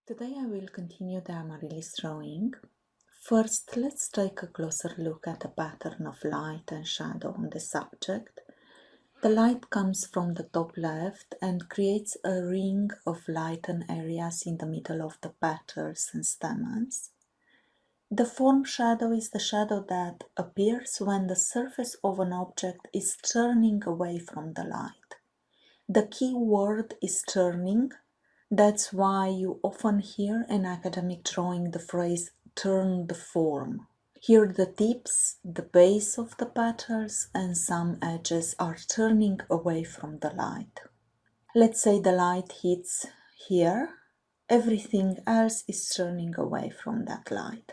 Today I will continue the Amaryllis drawing. First, let's take a closer look at the pattern of light and shadow on the subject. The light comes from the top left and creates a ring of lightened areas in the middle of the petals and stamens. The form shadow is the shadow that appears when the surface of an object is turning away from the light. The key word is turning. That's why you often hear an academic drawing the phrase turn the form. Here the tips, the base of the petals and some edges are turning away from the light. Let's say the light hits here. Everything else is turning away from that light.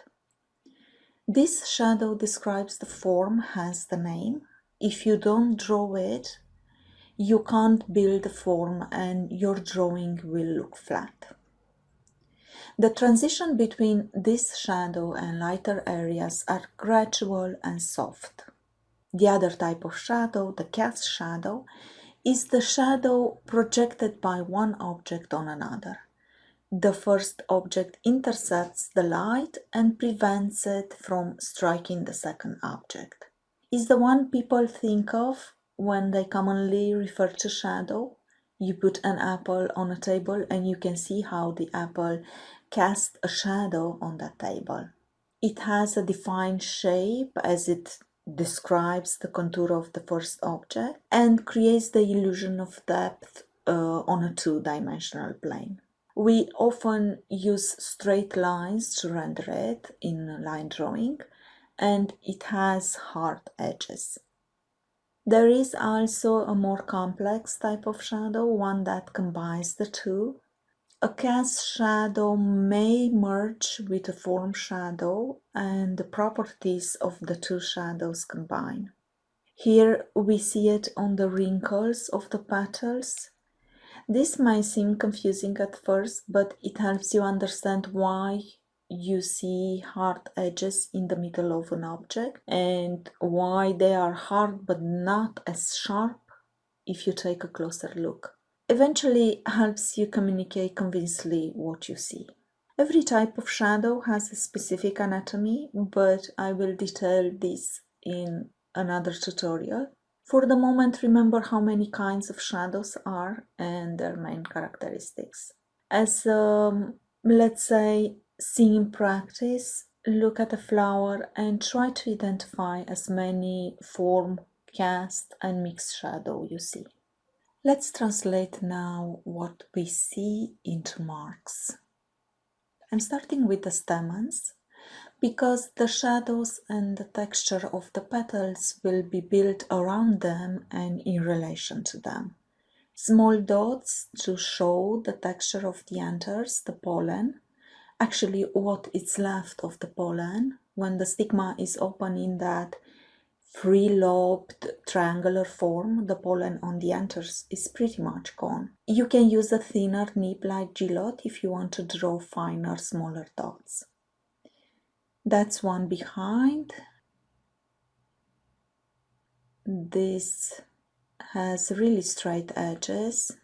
This shadow describes the form, hence the name. If you don't draw it, you can't build a form and your drawing will look flat. The transition between this shadow and lighter areas are gradual and soft. The other type of shadow, the cast shadow, is the shadow projected by one object on another. The first object intercepts the light and prevents it from striking the second object. Is the one people think of when they commonly refer to shadow. You put an apple on a table and you can see how the apple casts a shadow on that table. It has a defined shape as it describes the contour of the first object and creates the illusion of depth on a two-dimensional plane. We often use straight lines to render it in line drawing, and it has hard edges. There is also a more complex type of shadow, one that combines the two. A cast shadow may merge with a form shadow and the properties of the two shadows combine. Here we see it on the wrinkles of the petals. This may seem confusing at first, but it helps you understand why you see hard edges in the middle of an object and why they are hard but not as sharp if you take a closer look. Eventually helps you communicate convincingly what you see. Every type of shadow has a specific anatomy, but I will detail this in another tutorial. For the moment, remember how many kinds of shadows are and their main characteristics. As let's say, scene practice, look at a flower and try to identify as many form, cast and mixed shadow you see. Let's translate now what we see into marks. I'm starting with the stamens because the shadows and the texture of the petals will be built around them and in relation to them. Small dots to show the texture of the anthers, the pollen, actually what is left of the pollen when the stigma is open in that free-lobed triangular form. The pollen on the anthers is pretty much gone. You can use a thinner nib like Gillot if you want to draw finer, smaller dots. That's one behind. This has really straight edges.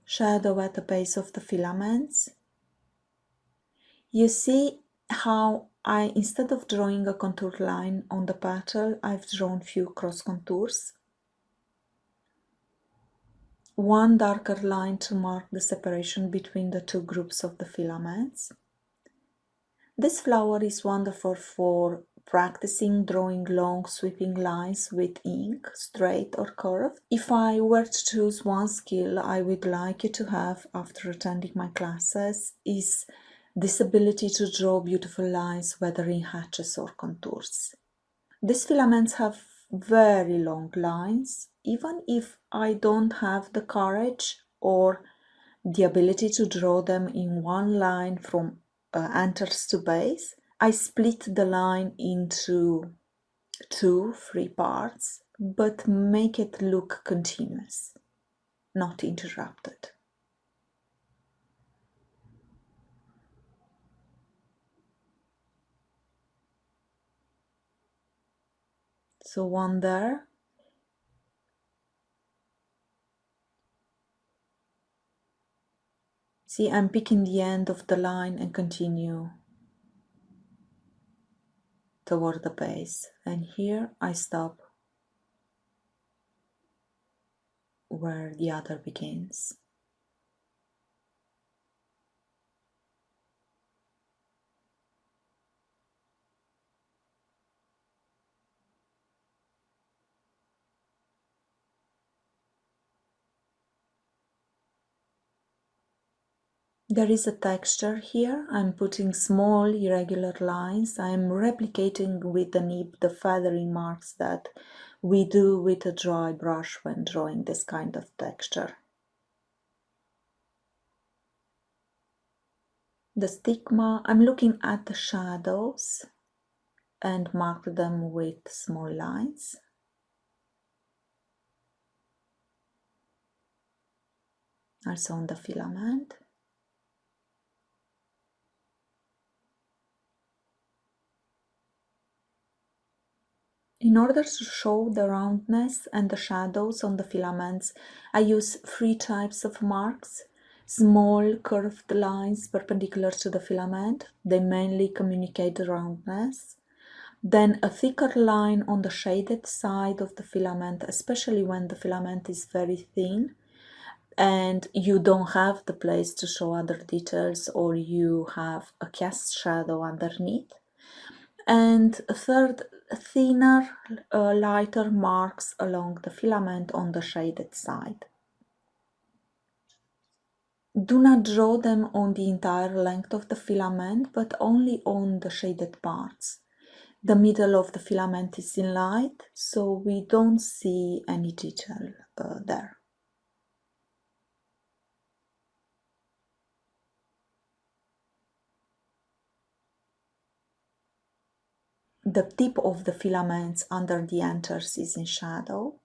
Shadow at the base of the filaments. You see how instead of drawing a contour line on the petal, I've drawn few cross contours. One darker line to mark the separation between the two groups of the filaments. This flower is wonderful for practicing drawing long sweeping lines with ink, straight or curved. If I were to choose one skill I would like you to have after attending my classes is this ability to draw beautiful lines whether in hatches or contours. These filaments have very long lines. Even if I don't have the courage or the ability to draw them in one line from anthers to base, I split the line into 2-3 parts, but make it look continuous, not interrupted. So one there. See, I'm picking the end of the line and continue toward the base. And here I stop where the other begins. There is a texture here. I'm putting small irregular lines. I'm replicating with the nib the feathery marks that we do with a dry brush when drawing this kind of texture. The stigma, I'm looking at the shadows and mark them with small lines. Also on the filament. In order to show the roundness and the shadows on the filaments, I use 3 types of marks. Small curved lines perpendicular to the filament, they mainly communicate the roundness. Then a thicker line on the shaded side of the filament, especially when the filament is very thin and you don't have the place to show other details or you have a cast shadow underneath. And a third, thinner, lighter marks along the filament on the shaded side. Do not draw them on the entire length of the filament, but only on the shaded parts. The middle of the filament is in light, so we don't see any detail there. The tip of the filaments under the anthers is in shadow.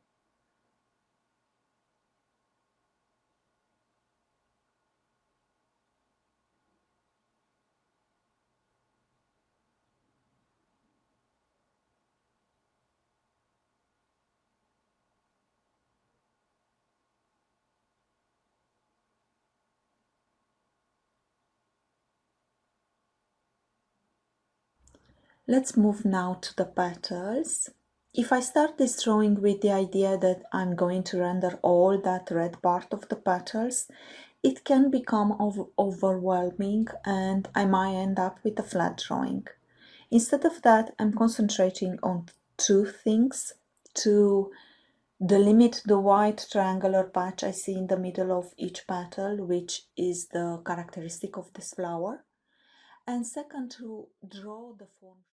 Let's move now to the petals. If I start this drawing with the idea that I'm going to render all that red part of the petals, it can become overwhelming and I might end up with a flat drawing. Instead of that, I'm concentrating on 2 things: to delimit the white triangular patch I see in the middle of each petal, which is the characteristic of this flower, and second, to draw the form.